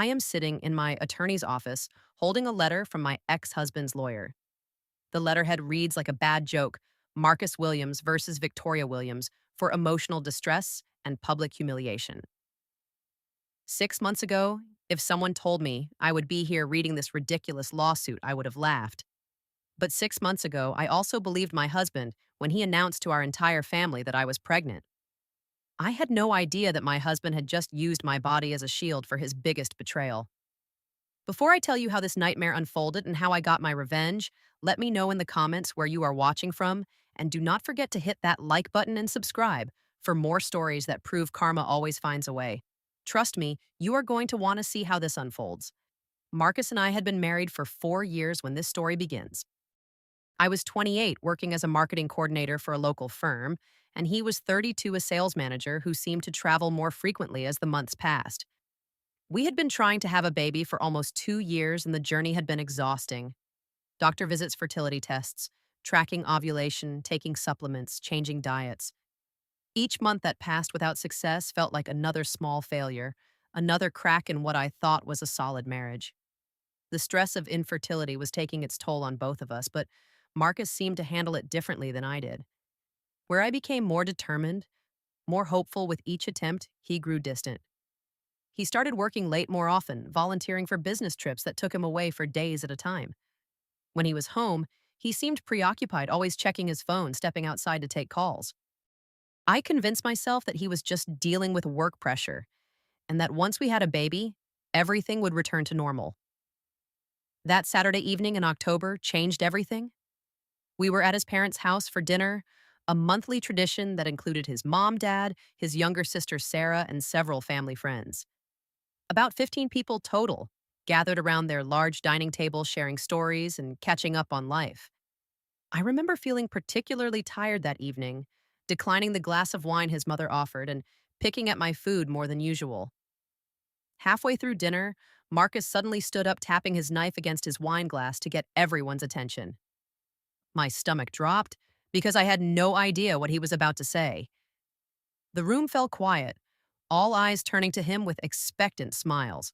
I am sitting in my attorney's office holding a letter from my ex-husband's lawyer. The letterhead reads like a bad joke: Marcus Williams versus Victoria Williams for emotional distress and public humiliation. 6 months ago, if someone told me I would be here reading this ridiculous lawsuit, I would have laughed. But 6 months ago, I also believed my husband when he announced to our entire family that I was pregnant. I had no idea that my husband had just used my body as a shield for his biggest betrayal. Before I tell you how this nightmare unfolded and how I got my revenge, let me know in the comments where you are watching from, and do not forget to hit that like button and subscribe for more stories that prove karma always finds a way. Trust me, you are going to want to see how this unfolds. Marcus and I had been married for 4 years when this story begins. I was 28, working as a marketing coordinator for a local firm, and he was 32, a sales manager who seemed to travel more frequently as the months passed. We had been trying to have a baby for almost 2 years, and the journey had been exhausting. Doctor visits, fertility tests, tracking ovulation, taking supplements, changing diets. Each month that passed without success felt like another small failure, another crack in what I thought was a solid marriage. The stress of infertility was taking its toll on both of us, but Marcus seemed to handle it differently than I did. Where I became more determined, more hopeful with each attempt, he grew distant. He started working late more often, volunteering for business trips that took him away for days at a time. When he was home, he seemed preoccupied, always checking his phone, stepping outside to take calls. I convinced myself that he was just dealing with work pressure, and that once we had a baby, everything would return to normal. That Saturday evening in October changed everything. We were at his parents' house for dinner, a monthly tradition that included his mom, dad, his younger sister Sarah, and several family friends. About 15 people total gathered around their large dining table, sharing stories and catching up on life. I remember feeling particularly tired that evening, declining the glass of wine his mother offered and picking at my food more than usual. Halfway through dinner, Marcus suddenly stood up, tapping his knife against his wine glass to get everyone's attention. My stomach dropped because I had no idea what he was about to say. The room fell quiet, all eyes turning to him with expectant smiles.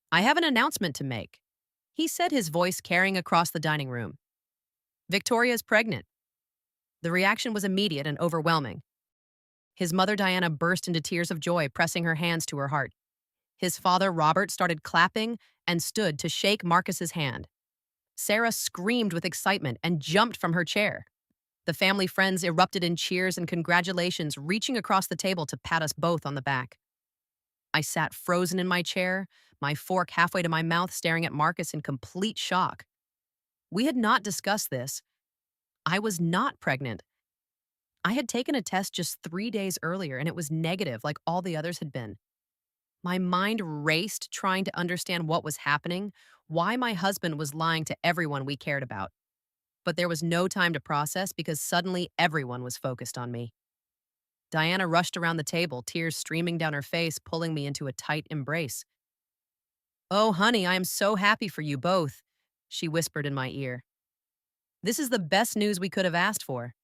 "I have an announcement to make," he said, his voice carrying across the dining room. "Victoria is pregnant." The reaction was immediate and overwhelming. His mother, Diana, burst into tears of joy, pressing her hands to her heart. His father, Robert, started clapping and stood to shake Marcus's hand. Sarah screamed with excitement and jumped from her chair. The family friends erupted in cheers and congratulations, reaching across the table to pat us both on the back. I sat frozen in my chair, my fork halfway to my mouth, staring at Marcus in complete shock. We had not discussed this. I was not pregnant. I had taken a test just 3 days earlier, and it was negative like all the others had been. My mind raced, trying to understand what was happening, why my husband was lying to everyone we cared about. But there was no time to process because suddenly everyone was focused on me. Diana rushed around the table, tears streaming down her face, pulling me into a tight embrace. "Oh, honey, I am so happy for you both," she whispered in my ear. "This is the best news we could have asked for."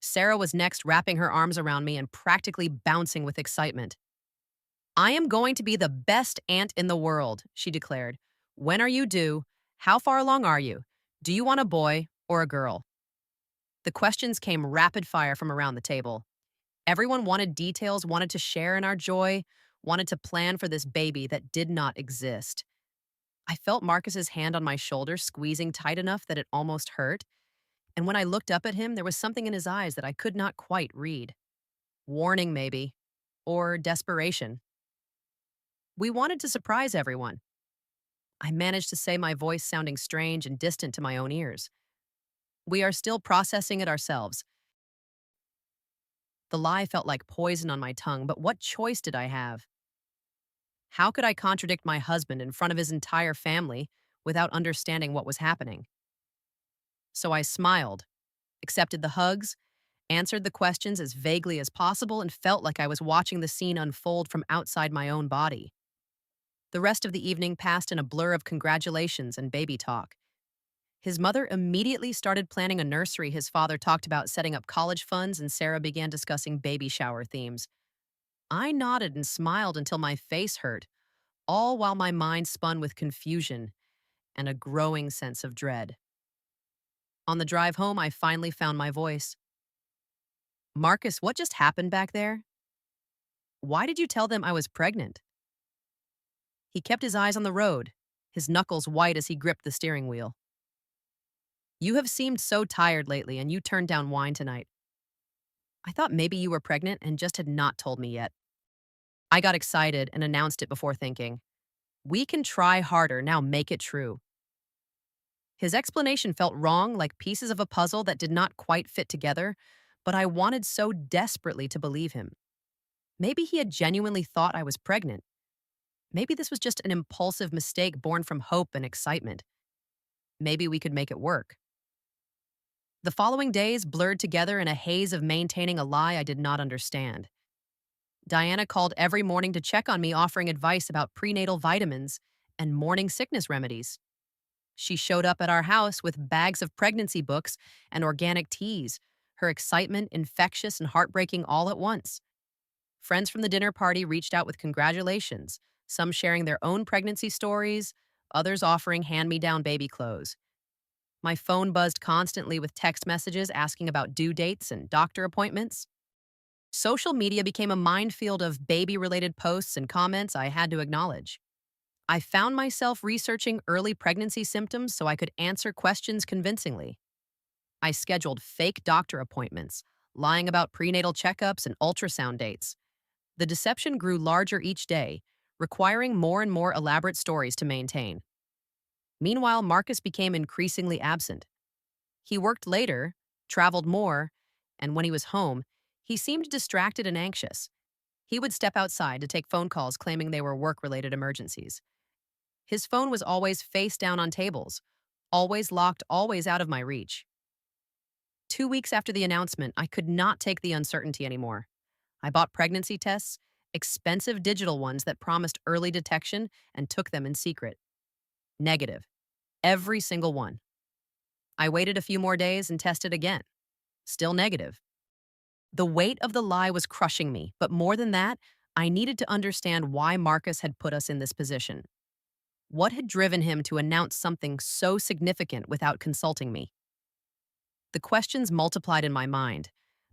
Sarah was next, wrapping her arms around me and practically bouncing with excitement. "I am going to be the best aunt in the world," she declared. "When are you due? How far along are you? Do you want a boy or a girl?" The questions came rapid fire from around the table. Everyone wanted details, wanted to share in our joy, wanted to plan for this baby that did not exist. I felt Marcus's hand on my shoulder, squeezing tight enough that it almost hurt. And when I looked up at him, there was something in his eyes that I could not quite read. Warning, maybe, or desperation. We wanted to surprise everyone. I managed to say, my voice sounding strange and distant to my own ears. "We are still processing it ourselves." The lie felt like poison on my tongue, but what choice did I have? How could I contradict my husband in front of his entire family without understanding what was happening? So I smiled, accepted the hugs, answered the questions as vaguely as possible, and felt like I was watching the scene unfold from outside my own body. The rest of the evening passed in a blur of congratulations and baby talk. His mother immediately started planning a nursery. His father talked about setting up college funds, and Sarah began discussing baby shower themes. I nodded and smiled until my face hurt. all while my mind spun with confusion and a growing sense of dread. On the drive home, I finally found my voice. Marcus, what just happened back there? Why did you tell them I was pregnant? He kept his eyes on the road, his knuckles white as he gripped the steering wheel. You have seemed so tired lately, and you turned down wine tonight. I thought maybe you were pregnant and just had not told me yet. I got excited and announced it before thinking. We can try harder, now make it true. His explanation felt wrong, like pieces of a puzzle that did not quite fit together, but I wanted so desperately to believe him. Maybe he had genuinely thought I was pregnant. Maybe this was just an impulsive mistake born from hope and excitement. Maybe we could make it work. The following days blurred together in a haze of maintaining a lie I did not understand. Diana called every morning to check on me, offering advice about prenatal vitamins and morning sickness remedies. She showed up at our house with bags of pregnancy books and organic teas, her excitement infectious and heartbreaking all at once. Friends from the dinner party reached out with congratulations, some sharing their own pregnancy stories, others offering hand-me-down baby clothes. My phone buzzed constantly with text messages asking about due dates and doctor appointments. Social media became a minefield of baby-related posts and comments I had to acknowledge. I found myself researching early pregnancy symptoms so I could answer questions convincingly. I scheduled fake doctor appointments, lying about prenatal checkups and ultrasound dates. The deception grew larger each day, requiring more and more elaborate stories to maintain. Meanwhile, Marcus became increasingly absent. He worked later, traveled more, and when he was home, he seemed distracted and anxious. He would step outside to take phone calls claiming they were work-related emergencies. His phone was always face down on tables, always locked, always out of my reach. 2 weeks after the announcement, I could not take the uncertainty anymore. I bought pregnancy tests, expensive digital ones that promised early detection, and took them in secret. Negative. Every single one. I waited a few more days and tested again. Still negative. The weight of the lie was crushing me, but more than that, I needed to understand why Marcus had put us in this position. What had driven him to announce something so significant without consulting me? The questions multiplied in my mind,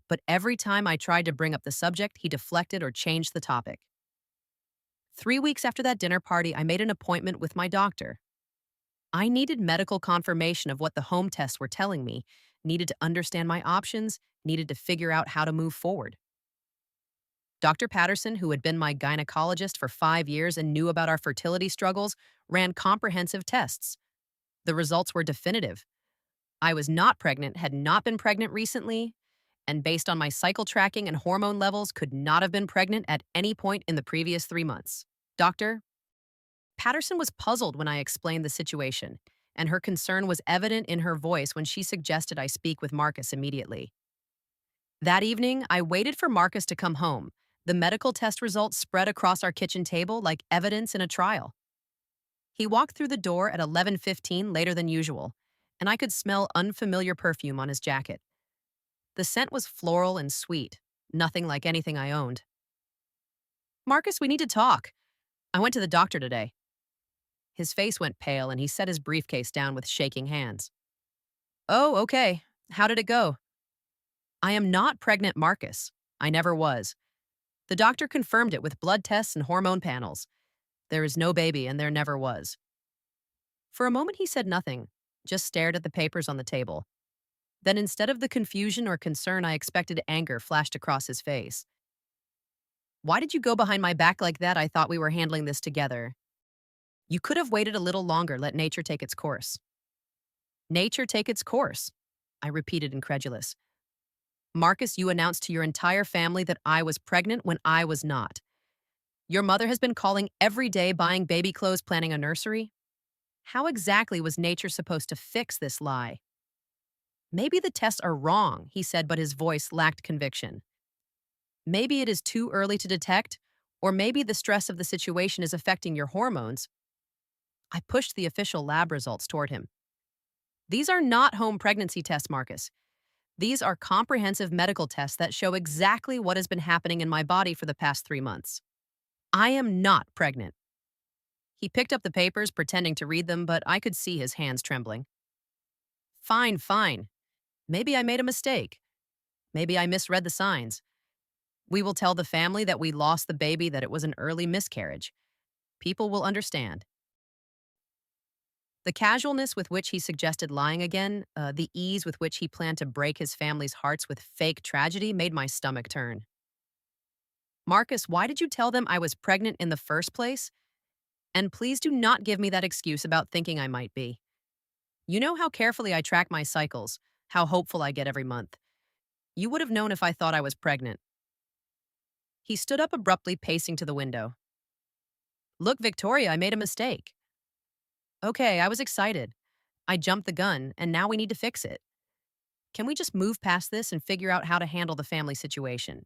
but every time I tried to bring up the subject, he deflected or changed the topic. 3 weeks after that dinner party, I made an appointment with my doctor. I needed medical confirmation of what the home tests were telling me, needed to understand my options, needed to figure out how to move forward. Dr. Patterson, who had been my gynecologist for 5 years and knew about our fertility struggles, ran comprehensive tests. The results were definitive. I was not pregnant, had not been pregnant recently, and based on my cycle tracking and hormone levels, could not have been pregnant at any point in the previous 3 months. Doctor Patterson was puzzled when I explained the situation, and her concern was evident in her voice when she suggested I speak with Marcus immediately. That evening, I waited for Marcus to come home. The medical test results spread across our kitchen table like evidence in a trial. He walked through the door at 11:15, later than usual, and I could smell unfamiliar perfume on his jacket. The scent was floral and sweet, nothing like anything I owned. Marcus, we need to talk. I went to the doctor today. His face went pale and he set his briefcase down with shaking hands. Oh, okay. How did it go? I am not pregnant, Marcus. I never was. The doctor confirmed it with blood tests and hormone panels. There is no baby and there never was. For a moment he said nothing, just stared at the papers on the table. Then instead of the confusion or concern I expected, anger flashed across his face. Why did you go behind my back like that? I thought we were handling this together. You could have waited a little longer, let nature take its course. Nature take its course, I repeated, incredulous. Marcus, you announced to your entire family that I was pregnant when I was not. Your mother has been calling every day, buying baby clothes, planning a nursery. How exactly was nature supposed to fix this lie? Maybe the tests are wrong, he said, but his voice lacked conviction. Maybe it is too early to detect, or maybe the stress of the situation is affecting your hormones. I pushed the official lab results toward him. These are not home pregnancy tests, Marcus. These are comprehensive medical tests that show exactly what has been happening in my body for the past 3 months. I am not pregnant. He picked up the papers, pretending to read them, but I could see his hands trembling. Fine, fine. Maybe I made a mistake. Maybe I misread the signs. We will tell the family that we lost the baby, that it was an early miscarriage. People will understand. The casualness with which he suggested lying again, the ease with which he planned to break his family's hearts with fake tragedy made my stomach turn. Marcus, why did you tell them I was pregnant in the first place? And please do not give me that excuse about thinking I might be. You know how carefully I track my cycles, how hopeful I get every month. You would have known if I thought I was pregnant. He stood up abruptly, pacing to the window. Look, Victoria, I made a mistake. Okay, I was excited. I jumped the gun, and now we need to fix it. Can we just move past this and figure out how to handle the family situation?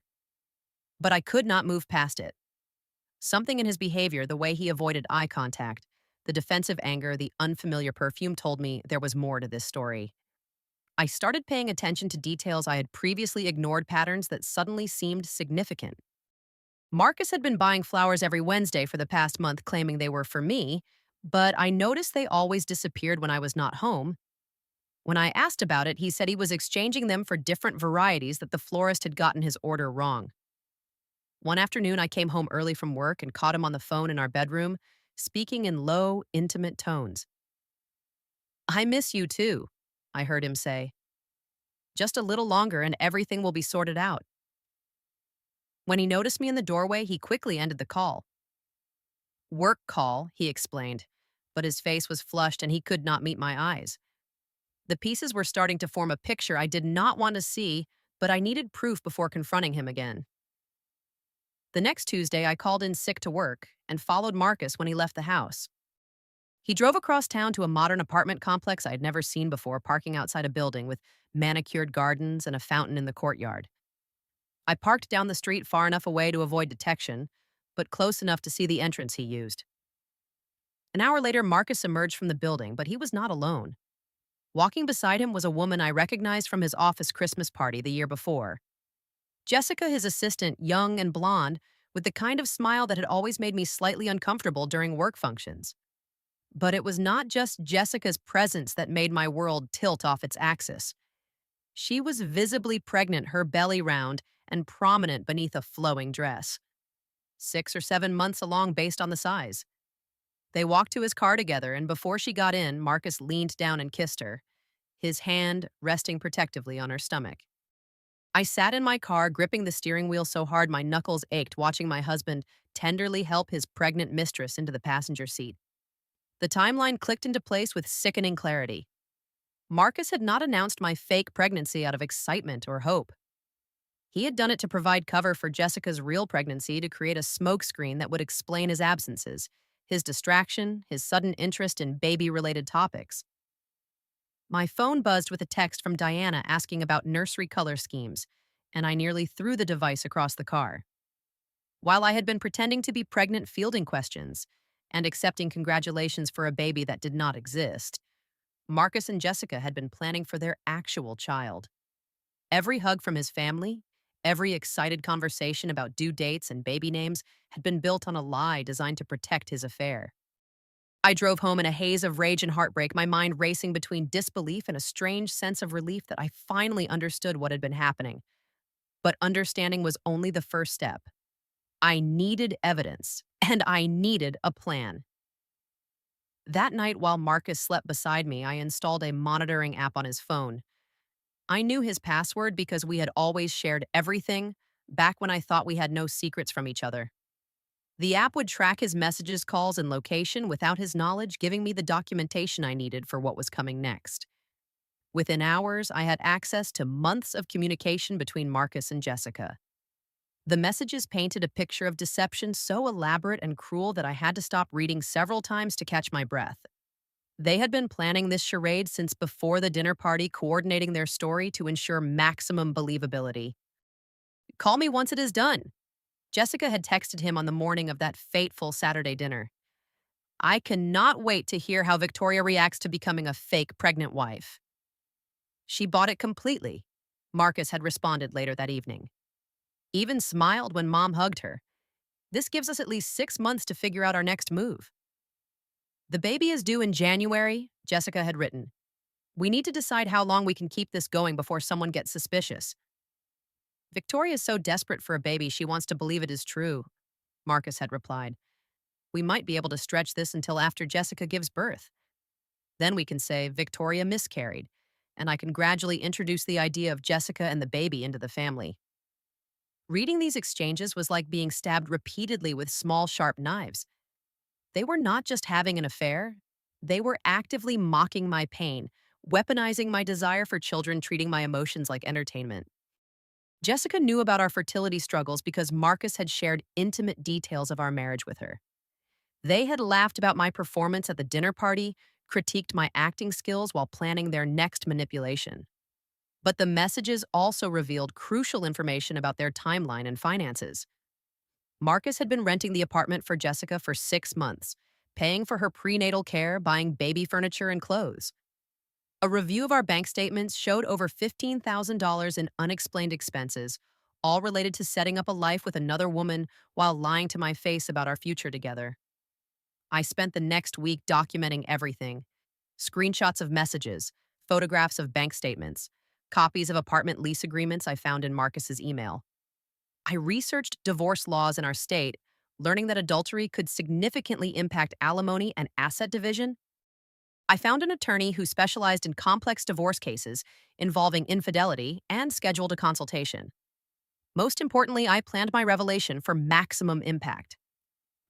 But I could not move past it. Something in his behavior, the way he avoided eye contact, the defensive anger, the unfamiliar perfume told me there was more to this story. I started paying attention to details I had previously ignored, patterns that suddenly seemed significant. Marcus had been buying flowers every Wednesday for the past month, claiming they were for me, but I noticed they always disappeared when I was not home. When I asked about it, he said he was exchanging them for different varieties, that the florist had gotten his order wrong. One afternoon, I came home early from work and caught him on the phone in our bedroom, speaking in low, intimate tones. I miss you too, I heard him say. Just a little longer and everything will be sorted out. When he noticed me in the doorway, he quickly ended the call. Work call, he explained, but his face was flushed and he could not meet my eyes. The pieces were starting to form a picture I did not want to see, but I needed proof before confronting him again. The next Tuesday, I called in sick to work and followed Marcus when he left the house. He drove across town to a modern apartment complex I had never seen before, parking outside a building with manicured gardens and a fountain in the courtyard. I parked down the street far enough away to avoid detection, but close enough to see the entrance he used. An hour later, Marcus emerged from the building, but he was not alone. Walking beside him was a woman I recognized from his office Christmas party the year before. Jessica, his assistant, young and blonde, with the kind of smile that had always made me slightly uncomfortable during work functions. But it was not just Jessica's presence that made my world tilt off its axis. She was visibly pregnant, her belly round and prominent beneath a flowing dress. 6 or 7 months along based on the size. They walked to his car together, and before she got in, Marcus leaned down and kissed her, his hand resting protectively on her stomach. I sat in my car, gripping the steering wheel so hard my knuckles ached, watching my husband tenderly help his pregnant mistress into the passenger seat. The timeline clicked into place with sickening clarity. Marcus had not announced my fake pregnancy out of excitement or hope. He had done it to provide cover for Jessica's real pregnancy, to create a smokescreen that would explain his absences, his distraction, his sudden interest in baby-related topics. My phone buzzed with a text from Diana asking about nursery color schemes, and I nearly threw the device across the car. While I had been pretending to be pregnant, fielding questions and accepting congratulations for a baby that did not exist, Marcus and Jessica had been planning for their actual child. Every hug from his family, every excited conversation about due dates and baby names had been built on a lie designed to protect his affair. I drove home in a haze of rage and heartbreak, my mind racing between disbelief and a strange sense of relief that I finally understood what had been happening. But understanding was only the first step. I needed evidence, and I needed a plan. That night, while Marcus slept beside me, I installed a monitoring app on his phone. I knew his password because we had always shared everything back when I thought we had no secrets from each other. The app would track his messages, calls, and location without his knowledge, giving me the documentation I needed for what was coming next. Within hours, I had access to months of communication between Marcus and Jessica. The messages painted a picture of deception so elaborate and cruel that I had to stop reading several times to catch my breath. They had been planning this charade since before the dinner party, coordinating their story to ensure maximum believability. Call me once it is done, Jessica had texted him on the morning of that fateful Saturday dinner. I cannot wait to hear how Victoria reacts to becoming a fake pregnant wife. She bought it completely, Marcus had responded later that evening. Even smiled when Mom hugged her. This gives us at least 6 months to figure out our next move. The baby is due in January, Jessica had written. We need to decide how long we can keep this going before someone gets suspicious. Victoria is so desperate for a baby she wants to believe it is true, Marcus had replied. We might be able to stretch this until after Jessica gives birth. Then we can say Victoria miscarried, and I can gradually introduce the idea of Jessica and the baby into the family. Reading these exchanges was like being stabbed repeatedly with small, sharp knives. They were not just having an affair, they were actively mocking my pain, weaponizing my desire for children, treating my emotions like entertainment. Jessica knew about our fertility struggles because Marcus had shared intimate details of our marriage with her. They had laughed about my performance at the dinner party, critiqued my acting skills while planning their next manipulation. But the messages also revealed crucial information about their timeline and finances. Marcus had been renting the apartment for Jessica for 6 months, paying for her prenatal care, buying baby furniture and clothes. A review of our bank statements showed over $15,000 in unexplained expenses, all related to setting up a life with another woman while lying to my face about our future together. I spent the next week documenting everything: screenshots of messages, photographs of bank statements, copies of apartment lease agreements I found in Marcus's email. I researched divorce laws in our state, learning that adultery could significantly impact alimony and asset division. I found an attorney who specialized in complex divorce cases involving infidelity and scheduled a consultation. Most importantly, I planned my revelation for maximum impact.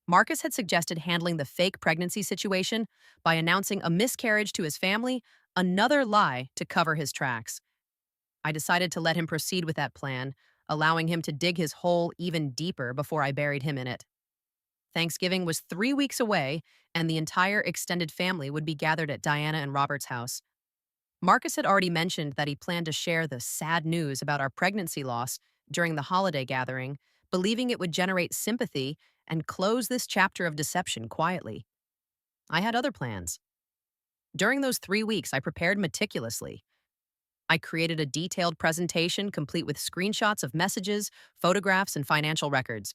Marcus had suggested handling the fake pregnancy situation by announcing a miscarriage to his family, another lie to cover his tracks. I decided to let him proceed with that plan, allowing him to dig his hole even deeper before I buried him in it. Thanksgiving was 3 weeks away, and the entire extended family would be gathered at Diana and Robert's house. Marcus had already mentioned that he planned to share the sad news about our pregnancy loss during the holiday gathering, believing it would generate sympathy and close this chapter of deception quietly. I had other plans. During those 3 weeks, I prepared meticulously. I created a detailed presentation complete with screenshots of messages, photographs, and financial records.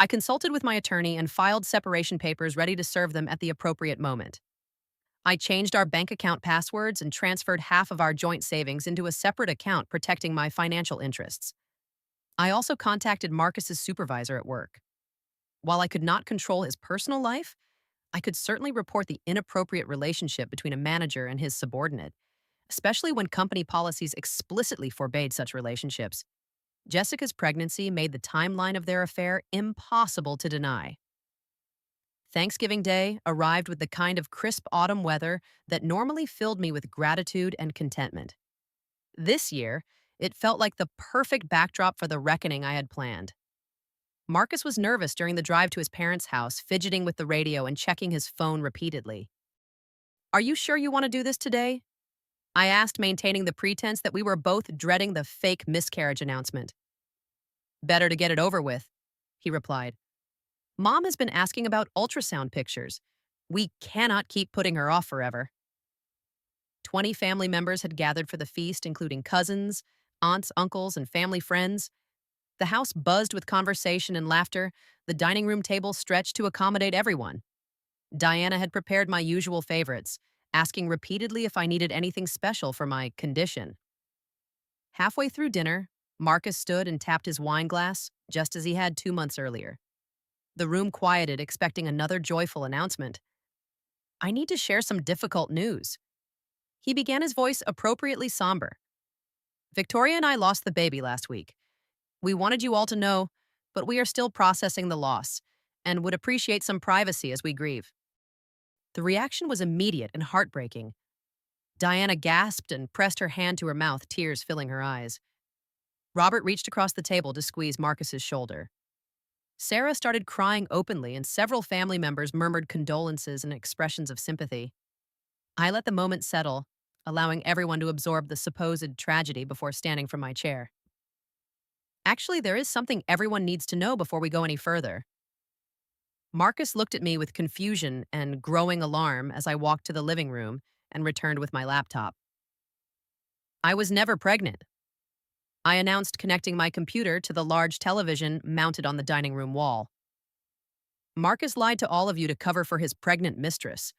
I consulted with my attorney and filed separation papers ready to serve them at the appropriate moment. I changed our bank account passwords and transferred half of our joint savings into a separate account protecting my financial interests. I also contacted Marcus's supervisor at work. While I could not control his personal life, I could certainly report the inappropriate relationship between a manager and his subordinate, especially when company policies explicitly forbade such relationships. Jessica's pregnancy made the timeline of their affair impossible to deny. Thanksgiving Day arrived with the kind of crisp autumn weather that normally filled me with gratitude and contentment. This year, it felt like the perfect backdrop for the reckoning I had planned. Marcus was nervous during the drive to his parents' house, fidgeting with the radio and checking his phone repeatedly. Are you sure you want to do this today? I asked, maintaining the pretense that we were both dreading the fake miscarriage announcement. Better to get it over with, he replied. Mom has been asking about ultrasound pictures. We cannot keep putting her off forever. 20 family members had gathered for the feast, including cousins, aunts, uncles, and family friends. The house buzzed with conversation and laughter, the dining room table stretched to accommodate everyone. Diana had prepared my usual favorites, asking repeatedly if I needed anything special for my condition. Halfway through dinner, Marcus stood and tapped his wine glass, just as he had 2 months earlier. The room quieted, expecting another joyful announcement. I need to share some difficult news. He began, his voice appropriately somber. Victoria and I lost the baby last week. We wanted you all to know, but we are still processing the loss and would appreciate some privacy as we grieve. The reaction was immediate and heartbreaking. Diana gasped and pressed her hand to her mouth, tears filling her eyes. Robert reached across the table to squeeze Marcus's shoulder. Sarah started crying openly, and several family members murmured condolences and expressions of sympathy. I let the moment settle, allowing everyone to absorb the supposed tragedy before standing from my chair. Actually, there is something everyone needs to know before we go any further. Marcus looked at me with confusion and growing alarm as I walked to the living room and returned with my laptop. I was never pregnant, I announced, connecting my computer to the large television mounted on the dining room wall. Marcus lied to all of you to cover for his pregnant mistress.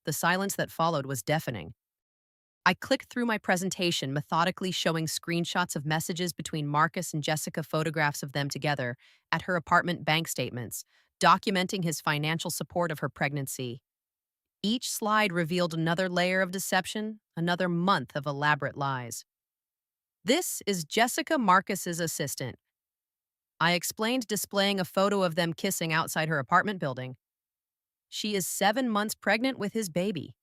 The silence that followed was deafening. I clicked through my presentation, methodically showing screenshots of messages between Marcus and Jessica, photographs of them together, at her apartment, bank statements, documenting his financial support of her pregnancy. Each slide revealed another layer of deception, another month of elaborate lies. This is Jessica, Marcus's assistant. I explained, displaying a photo of them kissing outside her apartment building. She is 7 months pregnant with his baby.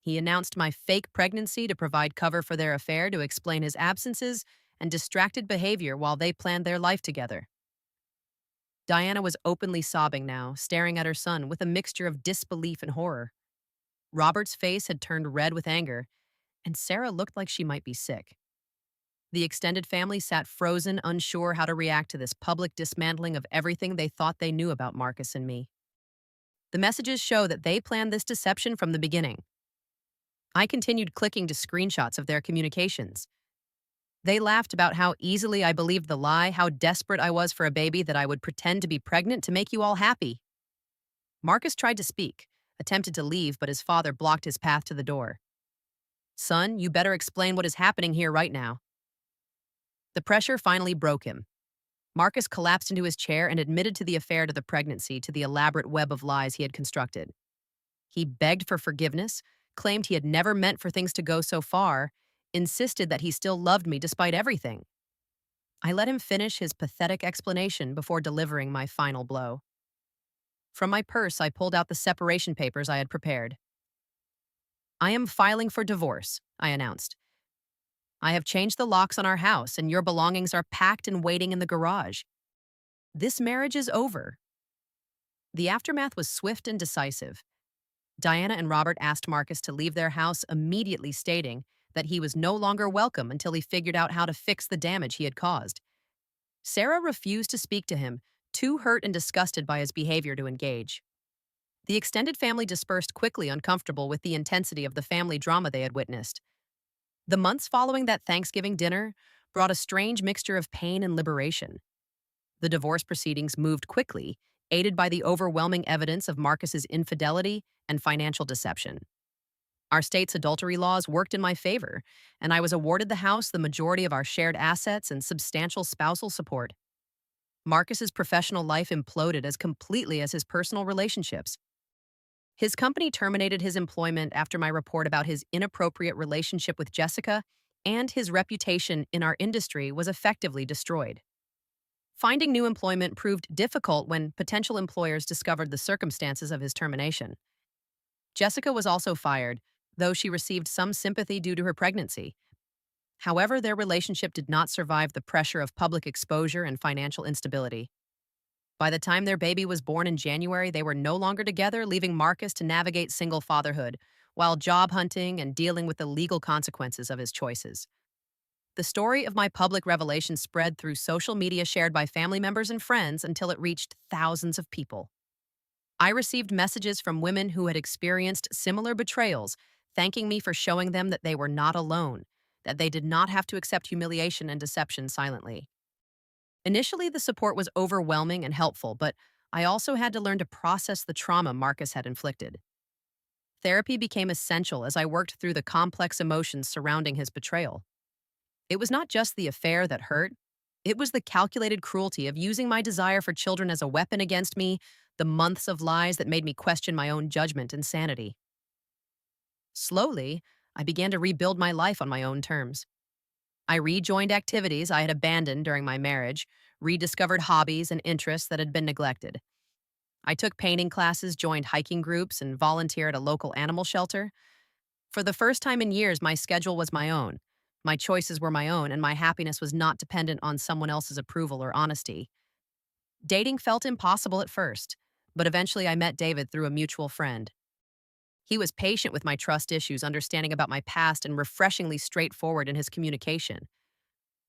He announced my fake pregnancy to provide cover for their affair, to explain his absences and distracted behavior while they planned their life together. Diana was openly sobbing now, staring at her son with a mixture of disbelief and horror. Robert's face had turned red with anger, and Sarah looked like she might be sick. The extended family sat frozen, unsure how to react to this public dismantling of everything they thought they knew about Marcus and me. The messages show that they planned this deception from the beginning. I continued clicking to screenshots of their communications. They laughed about how easily I believed the lie, how desperate I was for a baby, that I would pretend to be pregnant to make you all happy. Marcus tried to speak, attempted to leave, but his father blocked his path to the door. Son, you better explain what is happening here right now. The pressure finally broke him. Marcus collapsed into his chair and admitted to the affair, to the pregnancy, to the elaborate web of lies he had constructed. He begged for forgiveness, claimed he had never meant for things to go so far, insisted that he still loved me despite everything. I let him finish his pathetic explanation before delivering my final blow. From my purse, I pulled out the separation papers I had prepared. I am filing for divorce, I announced. I have changed the locks on our house, and your belongings are packed and waiting in the garage. This marriage is over. The aftermath was swift and decisive. Diana and Robert asked Marcus to leave their house immediately, stating that he was no longer welcome until he figured out how to fix the damage he had caused. Sarah refused to speak to him, too hurt and disgusted by his behavior to engage. The extended family dispersed quickly, uncomfortable with the intensity of the family drama they had witnessed. The months following that Thanksgiving dinner brought a strange mixture of pain and liberation. The divorce proceedings moved quickly, aided by the overwhelming evidence of Marcus's infidelity and financial deception. Our state's adultery laws worked in my favor, and I was awarded the house, the majority of our shared assets, and substantial spousal support. Marcus's professional life imploded as completely as his personal relationships. His company terminated his employment after my report about his inappropriate relationship with Jessica, and his reputation in our industry was effectively destroyed. Finding new employment proved difficult when potential employers discovered the circumstances of his termination. Jessica was also fired, though she received some sympathy due to her pregnancy. However, their relationship did not survive the pressure of public exposure and financial instability. By the time their baby was born in January, they were no longer together, leaving Marcus to navigate single fatherhood, while job hunting and dealing with the legal consequences of his choices. The story of my public revelation spread through social media, shared by family members and friends, until it reached thousands of people. I received messages from women who had experienced similar betrayals, thanking me for showing them that they were not alone, that they did not have to accept humiliation and deception silently. Initially, the support was overwhelming and helpful, but I also had to learn to process the trauma Marcus had inflicted. Therapy became essential as I worked through the complex emotions surrounding his betrayal. It was not just the affair that hurt. It was the calculated cruelty of using my desire for children as a weapon against me, the months of lies that made me question my own judgment and sanity. Slowly, I began to rebuild my life on my own terms. I rejoined activities I had abandoned during my marriage, rediscovered hobbies and interests that had been neglected. I took painting classes, joined hiking groups, and volunteered at a local animal shelter. For the first time in years, my schedule was my own. My choices were my own, and my happiness was not dependent on someone else's approval or honesty. Dating felt impossible at first, but eventually I met David through a mutual friend. He was patient with my trust issues, understanding about my past, and refreshingly straightforward in his communication.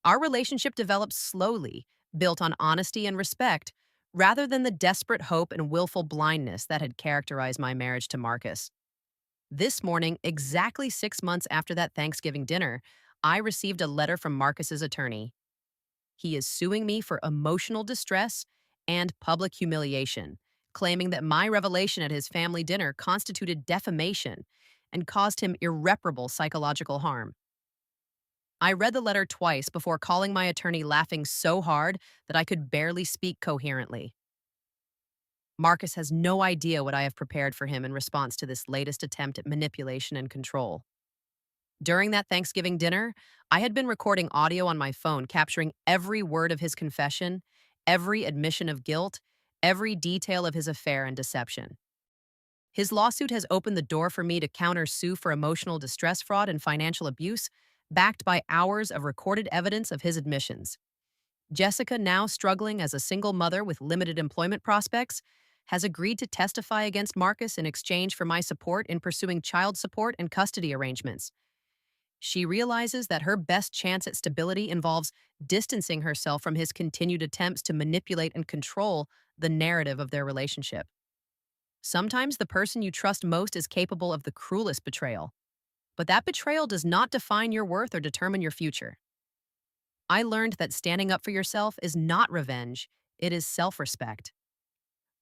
Our relationship developed slowly, built on honesty and respect, rather than the desperate hope and willful blindness that had characterized my marriage to Marcus. This morning, exactly 6 months after that Thanksgiving dinner, I received a letter from Marcus's attorney. He is suing me for emotional distress and public humiliation, claiming that my revelation at his family dinner constituted defamation and caused him irreparable psychological harm. I read the letter twice before calling my attorney, laughing so hard that I could barely speak coherently. Marcus has no idea what I have prepared for him in response to this latest attempt at manipulation and control. During that Thanksgiving dinner, I had been recording audio on my phone, capturing every word of his confession, every admission of guilt, every detail of his affair and deception. His lawsuit has opened the door for me to counter-sue for emotional distress fraud and financial abuse, backed by hours of recorded evidence of his admissions. Jessica, now struggling as a single mother with limited employment prospects, has agreed to testify against Marcus in exchange for my support in pursuing child support and custody arrangements. She realizes that her best chance at stability involves distancing herself from his continued attempts to manipulate and control the narrative of their relationship. Sometimes the person you trust most is capable of the cruelest betrayal, but that betrayal does not define your worth or determine your future. I learned that standing up for yourself is not revenge, it is self-respect.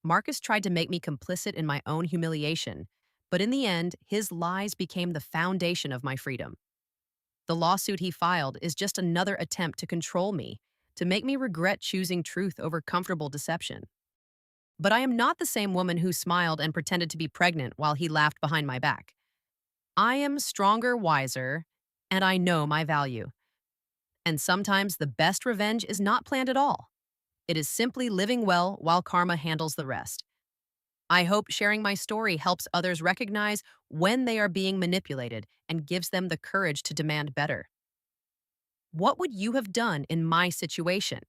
Marcus tried to make me complicit in my own humiliation, but in the end, his lies became the foundation of my freedom. The lawsuit he filed is just another attempt to control me, to make me regret choosing truth over comfortable deception. But I am not the same woman who smiled and pretended to be pregnant while he laughed behind my back. I am stronger, wiser, and I know my value. And sometimes the best revenge is not planned at all. It is simply living well while karma handles the rest. I hope sharing my story helps others recognize when they are being manipulated and gives them the courage to demand better. What would you have done in my situation?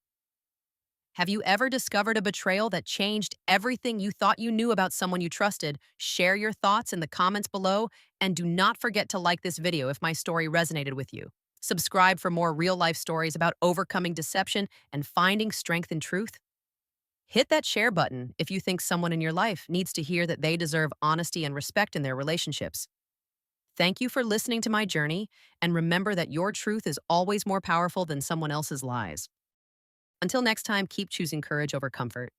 Have you ever discovered a betrayal that changed everything you thought you knew about someone you trusted? Share your thoughts in the comments below, and do not forget to like this video if my story resonated with you. Subscribe for more real-life stories about overcoming deception and finding strength in truth. Hit that share button if you think someone in your life needs to hear that they deserve honesty and respect in their relationships. Thank you for listening to my journey, and remember that your truth is always more powerful than someone else's lies. Until next time, keep choosing courage over comfort.